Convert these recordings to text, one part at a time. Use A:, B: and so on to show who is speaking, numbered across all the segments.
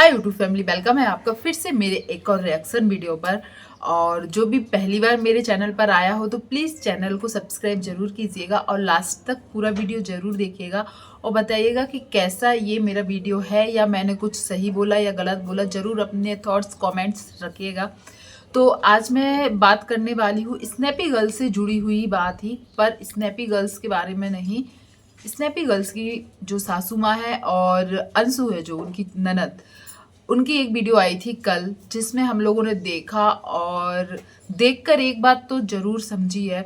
A: Hi YouTube family, welcome है आपका फिर से मेरे एक और रिएक्शन वीडियो पर। और जो भी पहली बार मेरे चैनल पर आया हो तो प्लीज़ चैनल को सब्सक्राइब जरूर कीजिएगा और लास्ट तक पूरा वीडियो जरूर देखिएगा और बताइएगा कि कैसा ये मेरा वीडियो है या मैंने कुछ सही बोला या गलत बोला। ज़रूर अपने थॉट्स कमेंट्स रखिएगा। तो आज मैं बात करने वाली हूँ स्नैपी गर्ल्स से जुड़ी हुई बात ही, पर स्नैपी गर्ल्स के बारे में नहीं। स्नैपी गर्ल्स की जो सासू माँ है और अंशु है जो उनकी ननद, उनकी एक वीडियो आई थी कल, जिसमें हम लोगों ने देखा और देखकर एक बात तो ज़रूर समझी है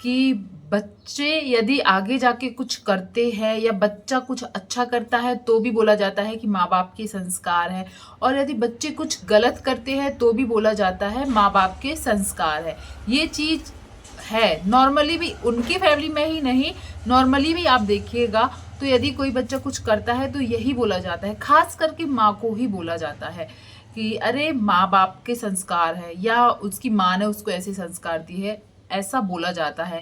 A: कि बच्चे यदि आगे जाके कुछ करते हैं या बच्चा कुछ अच्छा करता है तो भी बोला जाता है कि माँ बाप के संस्कार है, और यदि बच्चे कुछ गलत करते हैं तो भी बोला जाता है माँ बाप के संस्कार है। ये चीज़ है नॉर्मली भी उनकी फैमिली में ही नहीं, नॉर्मली भी आप देखिएगा तो यदि कोई बच्चा कुछ करता है तो यही बोला जाता है, खास करके माँ को ही बोला जाता है कि अरे माँ बाप के संस्कार है या उसकी माँ ने उसको ऐसे संस्कार दी है, ऐसा बोला जाता है।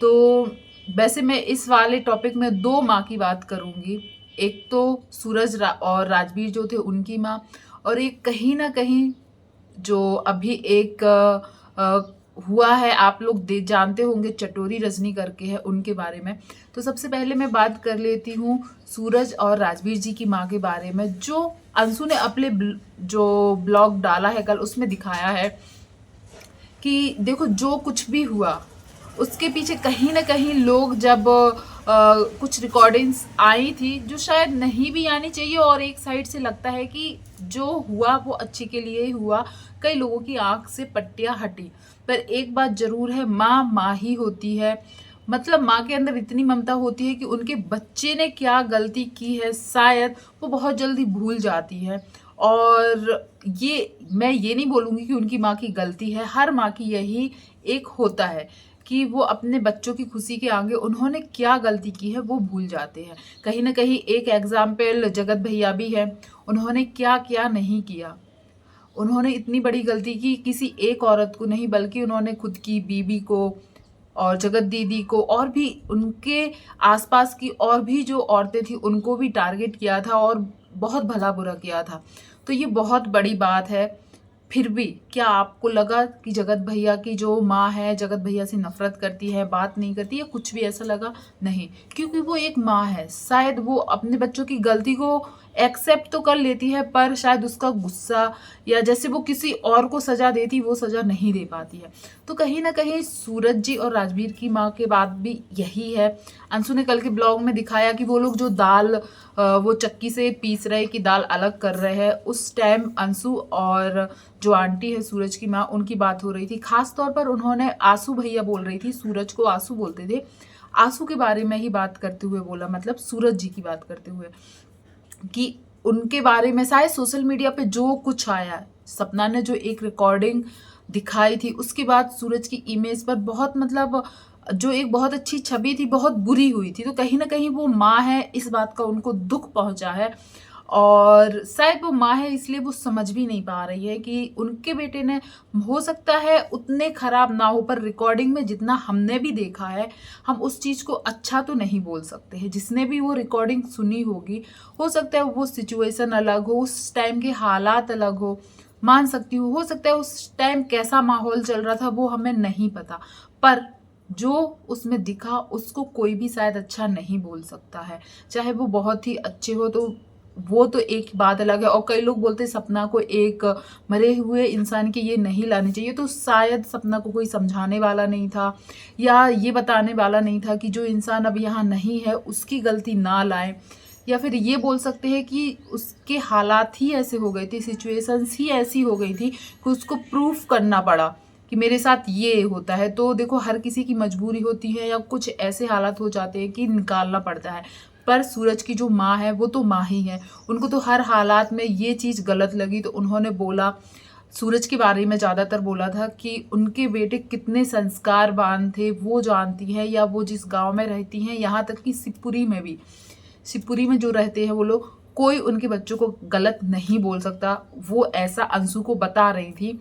A: तो वैसे मैं इस वाले टॉपिक में दो माँ की बात करूँगी। एक तो और राजवीर जो थे उनकी माँ, और एक कहीं ना कहीं जो अभी एक हुआ है, आप लोग जानते होंगे, चटोरी रजनी करके है, उनके बारे में। तो सबसे पहले मैं बात कर लेती हूँ सूरज और राजवीर जी की माँ के बारे में। जो अंशु ने अपने जो ब्लॉग डाला है कल, उसमें दिखाया है कि देखो जो कुछ भी हुआ उसके पीछे कहीं ना कहीं लोग जब कुछ रिकॉर्डिंग्स आई थी जो शायद नहीं भी आनी चाहिए, और एक साइड से लगता है कि जो हुआ वो अच्छे के लिए ही हुआ, कई लोगों की आंख से पट्टियां हटी। पर एक बात जरूर है, माँ माँ ही होती है। मतलब माँ के अंदर इतनी ममता होती है कि उनके बच्चे ने क्या गलती की है शायद वो बहुत जल्दी भूल जाती है। और ये मैं ये नहीं बोलूँगी कि उनकी माँ की गलती है, हर माँ की यही एक होता है कि वो अपने बच्चों की खुशी के आगे उन्होंने क्या गलती की है वो भूल जाते हैं। कहीं ना कहीं एक एग्जाम्पल जगत भैया भी है, उन्होंने क्या क्या नहीं किया। उन्होंने इतनी बड़ी गलती की किसी एक औरत को नहीं, बल्कि उन्होंने खुद की बीबी को और जगत दीदी को और भी उनके आसपास की और भी जो औरतें थी उनको भी टारगेट किया था और बहुत भला बुरा किया था। तो ये बहुत बड़ी बात है। फिर भी क्या आपको लगा कि जगत भैया की जो माँ है जगत भैया से नफरत करती है, बात नहीं करती है, कुछ भी ऐसा लगा? नहीं, क्योंकि वो एक माँ है। शायद वो अपने बच्चों की गलती को एक्सेप्ट तो कर लेती है, पर शायद उसका गुस्सा या जैसे वो किसी और को सजा देती वो सजा नहीं दे पाती है। तो कहीं ना कहीं सूरज जी और राजवीर की माँ के बात भी यही है। अंशु ने कल के ब्लॉग में दिखाया कि वो लोग जो दाल वो चक्की से पीस रहे कि दाल अलग कर रहे हैं, उस टाइम अंशु और जो आंटी है सूरज की माँ, उनकी बात हो रही थी। खास तौर पर उन्होंने आंसू भैया बोल रही थी, सूरज को आंसू बोलते थे, आंसू के बारे में ही बात करते हुए बोला, मतलब सूरज जी की बात करते हुए, कि उनके बारे में शायद सोशल मीडिया पे जो कुछ आया, सपना ने जो एक रिकॉर्डिंग दिखाई थी उसके बाद सूरज की इमेज पर बहुत, मतलब जो एक बहुत अच्छी छवि थी बहुत बुरी हुई थी। तो कहीं ना कहीं वो माँ है, इस बात का उनको दुख पहुंचा है, और शायद वो माँ है इसलिए वो समझ भी नहीं पा रही है कि उनके बेटे ने, हो सकता है उतने खराब ना हो, पर रिकॉर्डिंग में जितना हमने भी देखा है हम उस चीज़ को अच्छा तो नहीं बोल सकते हैं। जिसने भी वो रिकॉर्डिंग सुनी होगी, हो सकता है वो सिचुएशन अलग हो, उस टाइम के हालात अलग हो, मान सकती हूँ, हो सकता है उस टाइम कैसा माहौल चल रहा था वो हमें नहीं पता, पर जो उसमें दिखा उसको कोई भी शायद अच्छा नहीं बोल सकता है, चाहे वो बहुत ही अच्छे हो। तो वो तो एक बात अलग है। और कई लोग बोलते हैं सपना को एक मरे हुए इंसान की ये नहीं लानी चाहिए, तो शायद सपना को कोई समझाने वाला नहीं था या ये बताने वाला नहीं था कि जो इंसान अब यहाँ नहीं है उसकी गलती ना लाएं, या फिर ये बोल सकते हैं कि उसके हालात ही ऐसे हो गए थे, सिचुएशंस ही ऐसी हो गई थी कि उसको प्रूफ करना पड़ा कि मेरे साथ ये होता है। तो देखो हर किसी की मजबूरी होती है या कुछ ऐसे हालात हो जाते हैं कि निकालना पड़ता है। पर सूरज की जो माँ है वो तो माँ ही है, उनको तो हर हालात में ये चीज़ गलत लगी तो उन्होंने बोला, सूरज के बारे में ज़्यादातर बोला था कि उनके बेटे कितने संस्कारवान थे वो जानती है, या वो जिस गांव में रहती हैं, यहाँ तक कि शिवपुरी में भी, शिवपुरी में जो रहते हैं वो लोग, कोई उनके बच्चों को गलत नहीं बोल सकता। वो ऐसा अंशु को बता रही थी,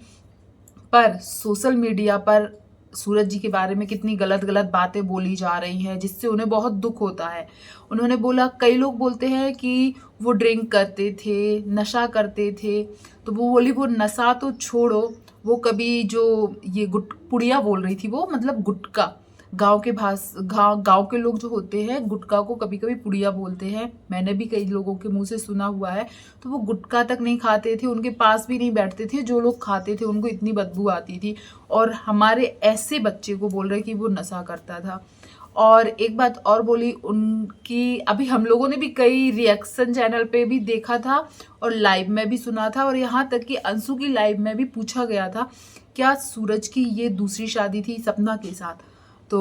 A: पर सोशल मीडिया पर सूरज जी के बारे में कितनी गलत गलत बातें बोली जा रही हैं, जिससे उन्हें बहुत दुख होता है। उन्होंने बोला, कई लोग बोलते हैं कि वो ड्रिंक करते थे, नशा करते थे, तो वो बोली वो नशा तो छोड़ो, वो कभी जो ये पुड़िया बोल रही थी, वो मतलब गुटखा, गांव के लोग जो होते हैं गुटखा को कभी कभी पुड़िया बोलते हैं, मैंने भी कई लोगों के मुंह से सुना हुआ है। तो वो गुटखा तक नहीं खाते थे, उनके पास भी नहीं बैठते थे, जो लोग खाते थे उनको इतनी बदबू आती थी, और हमारे ऐसे बच्चे को बोल रहे कि वो नशा करता था। और एक बात और बोली उनकी, अभी हम लोगों ने भी कई रिएक्शन चैनल पे भी देखा था और लाइव में भी सुना था, और यहाँ तक कि अंशु की लाइव में भी पूछा गया था क्या सूरज की ये दूसरी शादी थी सपना के साथ। तो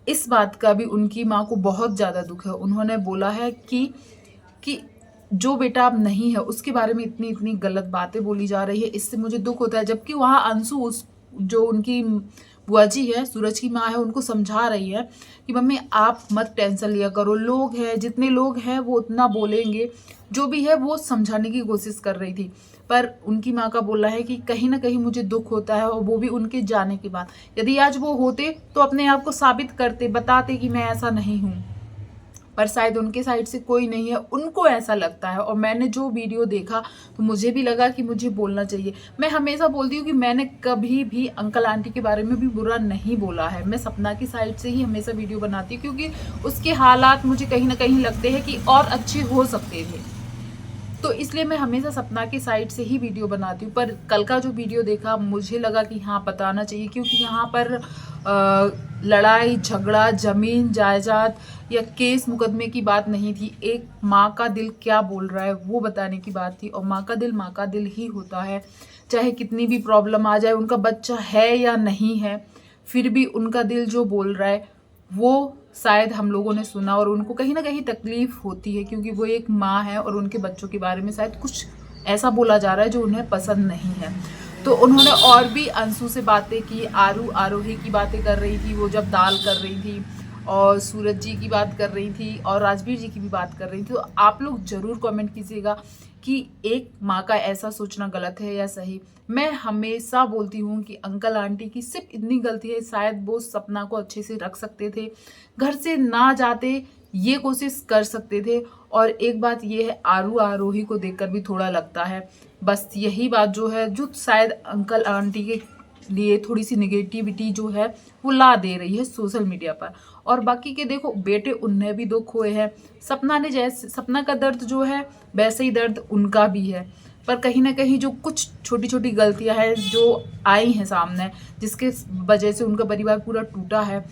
A: इस बात का भी उनकी माँ को बहुत ज़्यादा दुख है। उन्होंने बोला है कि जो बेटा अब नहीं है उसके बारे में इतनी इतनी गलत बातें बोली जा रही है, इससे मुझे दुख होता है। जबकि वहाँ अंशु उस जो उनकी बुआ जी है, सूरज की माँ है, उनको समझा रही है कि मम्मी आप मत टेंशन लिया करो, लोग हैं, जितने लोग हैं वो उतना बोलेंगे, जो भी है वो समझाने की कोशिश कर रही थी। पर उनकी माँ का बोलना है कि कहीं ना कहीं मुझे दुख होता है, और वो भी उनके जाने के बाद। यदि आज वो होते तो अपने आप को साबित करते, बताते कि मैं ऐसा नहीं हूँ, पर शायद उनके साइड से कोई नहीं है, उनको ऐसा लगता है। और मैंने जो वीडियो देखा तो मुझे भी लगा कि मुझे बोलना चाहिए। मैं हमेशा बोलती हूँ कि मैंने कभी भी अंकल आंटी के बारे में भी बुरा नहीं बोला है, मैं सपना की साइड से ही हमेशा वीडियो बनाती हूँ, क्योंकि उसके हालात मुझे कहीं ना कहीं लगते हैं कि और अच्छे हो सकते थे, तो इसलिए मैं हमेशा सपना की साइड से ही वीडियो बनाती हूँ। पर कल का जो वीडियो देखा मुझे लगा कि हाँ बताना चाहिए, क्योंकि यहाँ पर लड़ाई झगड़ा, जमीन जायदाद या केस मुकदमे की बात नहीं थी, एक माँ का दिल क्या बोल रहा है वो बताने की बात थी। और माँ का दिल ही होता है, चाहे कितनी भी प्रॉब्लम आ जाए, उनका बच्चा है या नहीं है, फिर भी उनका दिल जो बोल रहा है वो शायद हम लोगों ने सुना, और उनको कहीं ना कहीं तकलीफ होती है, क्योंकि वो एक माँ है और उनके बच्चों के बारे में शायद कुछ ऐसा बोला जा रहा है जो उन्हें पसंद नहीं है। तो उन्होंने और भी अंशु से बातें की, आरोही की बातें कर रही थी, वो जब दाल कर रही थी, और सूरज जी की बात कर रही थी, और राजवीर जी की भी बात कर रही थी। तो आप लोग जरूर कमेंट कीजिएगा कि एक माँ का ऐसा सोचना गलत है या सही। मैं हमेशा बोलती हूँ कि अंकल आंटी की सिर्फ इतनी गलती है, शायद वो सपना को अच्छे से रख सकते थे, घर से ना जाते ये कोशिश कर सकते थे। और एक बात ये है, आरोही को देखकर भी थोड़ा लगता है, बस यही बात जो है जो शायद अंकल आंटी के लिए थोड़ी सी निगेटिविटी जो है वो ला दे रही है सोशल मीडिया पर। और बाकी के देखो बेटे, उन्हें भी दुख हुए हैं, सपना का दर्द जो है वैसे ही दर्द उनका भी है। पर कहीं ना कहीं जो कुछ छोटी छोटी गलतियां हैं जो आई हैं सामने, जिसके वजह से उनका परिवार पूरा टूटा है,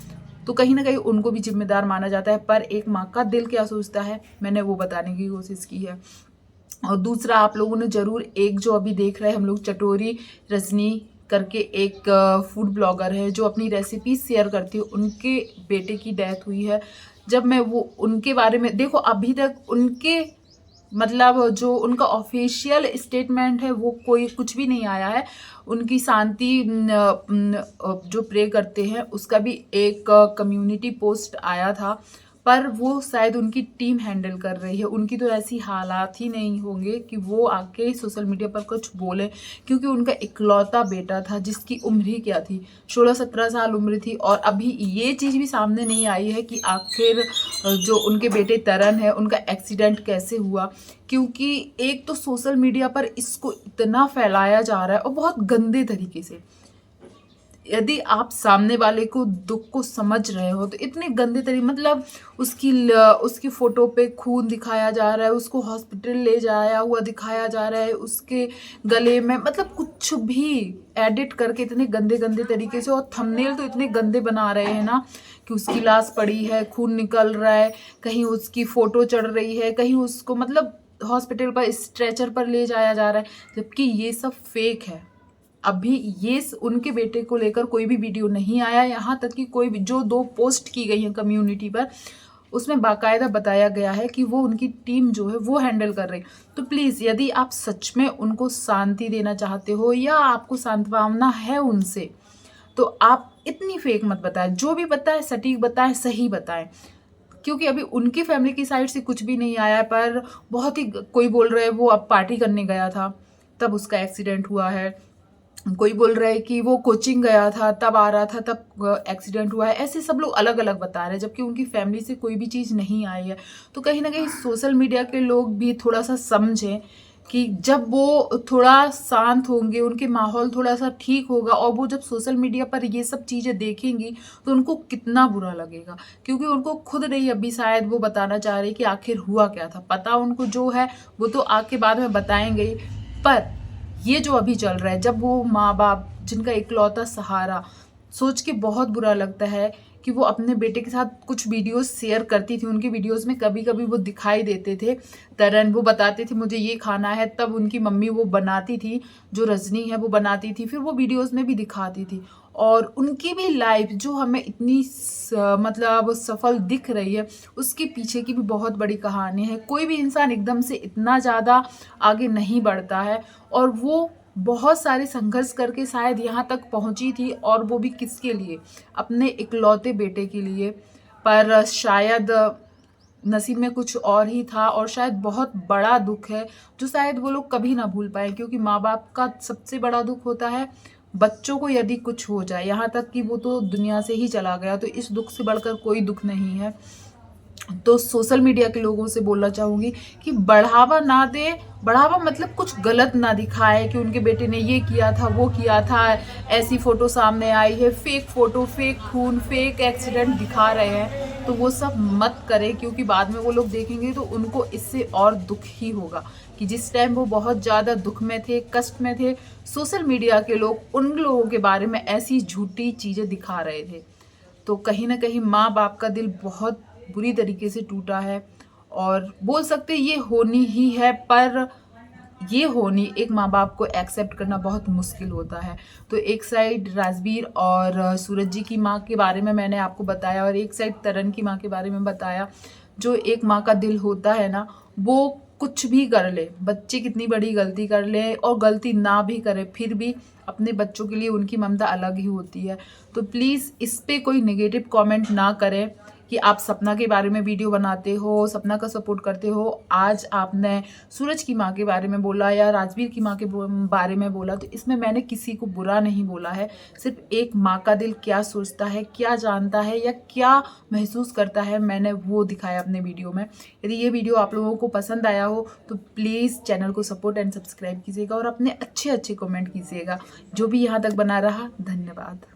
A: तो कहीं ना कहीं उनको भी जिम्मेदार माना जाता है। पर एक माँ का दिल क्या सोचता है, मैंने वो बताने की कोशिश की है। और दूसरा, आप लोगों ने जरूर एक जो अभी देख रहे हैं हम लोग, चटोरी रजनी करके एक फूड ब्लॉगर है जो अपनी रेसिपी शेयर करती है, उनके बेटे की डेथ हुई है। जब मैं वो उनके बारे में देखो, अभी तक उनके मतलब जो उनका ऑफिशियल स्टेटमेंट है वो कोई कुछ भी नहीं आया है। उनकी शांति जो प्रे करते हैं उसका भी एक कम्युनिटी पोस्ट आया था, पर वो शायद उनकी टीम हैंडल कर रही है। उनकी तो ऐसी हालात ही नहीं होंगे कि वो आके सोशल मीडिया पर कुछ बोले, क्योंकि उनका इकलौता बेटा था जिसकी उम्र ही क्या थी, 16-17 साल उम्र थी। और अभी ये चीज़ भी सामने नहीं आई है कि आखिर जो उनके बेटे तरन है उनका एक्सीडेंट कैसे हुआ, क्योंकि एक तो सोशल मीडिया पर इसको इतना फैलाया जा रहा है और बहुत गंदे तरीके से। यदि आप सामने वाले को दुख को समझ रहे हो तो इतने गंदे तरीके, मतलब उसकी फोटो पे खून दिखाया जा रहा है, उसको हॉस्पिटल ले जाया हुआ दिखाया जा रहा है, उसके गले में मतलब कुछ भी एडिट करके इतने गंदे गंदे तरीके से, और थंबनेल तो इतने गंदे बना रहे हैं ना कि उसकी लाश पड़ी है, खून निकल रहा है, कहीं उसकी फोटो चढ़ रही है, कहीं उसको मतलब हॉस्पिटल पर स्ट्रेचर पर ले जाया जा रहा है, जबकि ये सब फेक है। अभी ये उनके बेटे को लेकर कोई भी वीडियो नहीं आया, यहाँ तक कि कोई भी जो 2 पोस्ट की गई है कम्युनिटी पर, उसमें बाकायदा बताया गया है कि वो उनकी टीम जो है वो हैंडल कर रही। तो प्लीज़ यदि आप सच में उनको शांति देना चाहते हो या आपको सांत्वना है उनसे, तो आप इतनी फेक मत बताएं, जो भी बताएं सटीक बताएं, सही बताएं, क्योंकि अभी उनकी फैमिली की साइड से कुछ भी नहीं आया। पर बहुत ही कोई बोल रहे हैं वो अब पार्टी करने गया था तब उसका एक्सीडेंट हुआ है, कोई बोल रहा है कि वो कोचिंग गया था तब आ रहा था तब एक्सीडेंट हुआ है। ऐसे सब लोग अलग अलग बता रहे हैं, जबकि उनकी फैमिली से कोई भी चीज़ नहीं आई है। तो कहीं ना कहीं सोशल मीडिया के लोग भी थोड़ा सा समझें कि जब वो थोड़ा शांत होंगे, उनके माहौल थोड़ा सा ठीक होगा, और वो जब सोशल मीडिया पर ये सब चीज़ें देखेंगी तो उनको कितना बुरा लगेगा। क्योंकि उनको खुद नहीं अभी शायद वो बताना चाह रहे कि आखिर हुआ क्या था। पता उनको जो है वो तो आके बाद में बताएंगे ही, पर ये जो अभी चल रहा है, जब वो माँ बाप जिनका इकलौता सहारा, सोच के बहुत बुरा लगता है कि वो अपने बेटे के साथ कुछ वीडियोस शेयर करती थी। उनकी वीडियोस में कभी कभी वो दिखाई देते थे तरन, वो बताते थे मुझे ये खाना है, तब उनकी मम्मी वो बनाती थी, जो रजनी है वो बनाती थी, फिर वो वीडियोस में भी दिखाती थी। और उनकी भी लाइफ जो हमें इतनी मतलब सफल दिख रही है, उसके पीछे की भी बहुत बड़ी कहानी है। कोई भी इंसान एकदम से इतना ज़्यादा आगे नहीं बढ़ता है, और वो बहुत सारे संघर्ष करके शायद यहाँ तक पहुँची थी, और वो भी किसके लिए? अपने इकलौते बेटे के लिए। पर शायद नसीब में कुछ और ही था, और शायद बहुत बड़ा दुख है जो शायद वो लोग कभी ना भूल पाए। क्योंकि माँ बाप का सबसे बड़ा दुख होता है बच्चों को यदि कुछ हो जाए, यहाँ तक कि वो तो दुनिया से ही चला गया, तो इस दुख से बढ़कर कोई दुख नहीं है। तो सोशल मीडिया के लोगों से बोलना चाहूँगी कि बढ़ावा ना दे, बढ़ावा मतलब कुछ गलत ना दिखाए कि उनके बेटे ने ये किया था, वो किया था, ऐसी फोटो सामने आई है, फेक फोटो, फेक खून, फेक एक्सीडेंट दिखा रहे हैं, तो वो सब मत करें। क्योंकि बाद में वो लोग देखेंगे तो उनको इससे और दुख ही होगा कि जिस टाइम वो बहुत ज़्यादा दुख में थे, कष्ट में थे, सोशल मीडिया के लोग उन लोगों के बारे में ऐसी झूठी चीज़ें दिखा रहे थे। तो कहीं ना कहीं माँ बाप का दिल बहुत बुरी तरीके से टूटा है, और बोल सकते ये होनी ही है, पर ये होनी एक माँ बाप को एक्सेप्ट करना बहुत मुश्किल होता है। तो एक साइड राजवीर और सूरज जी की माँ के बारे में मैंने आपको बताया, और एक साइड तरन की माँ के बारे में बताया। जो एक माँ का दिल होता है ना, वो कुछ भी कर ले, बच्चे कितनी बड़ी गलती कर ले और गलती ना भी करे, फिर भी अपने बच्चों के लिए उनकी ममता अलग ही होती है। तो प्लीज़ इस पे कोई नेगेटिव कमेंट ना करें कि आप सपना के बारे में वीडियो बनाते हो, सपना का सपोर्ट करते हो। आज आपने सूरज की माँ के बारे में बोला या राजवीर की माँ के बारे में बोला, तो इसमें मैंने किसी को बुरा नहीं बोला है। सिर्फ एक माँ का दिल क्या सोचता है, क्या जानता है, या क्या महसूस करता है, मैंने वो दिखाया अपने वीडियो में। यदि ये वीडियो आप लोगों को पसंद आया हो तो प्लीज़ चैनल को सपोर्ट एंड सब्सक्राइब कीजिएगा, और अपने अच्छे अच्छे कमेंट कीजिएगा। जो भी यहाँ तक बना रहा, धन्यवाद।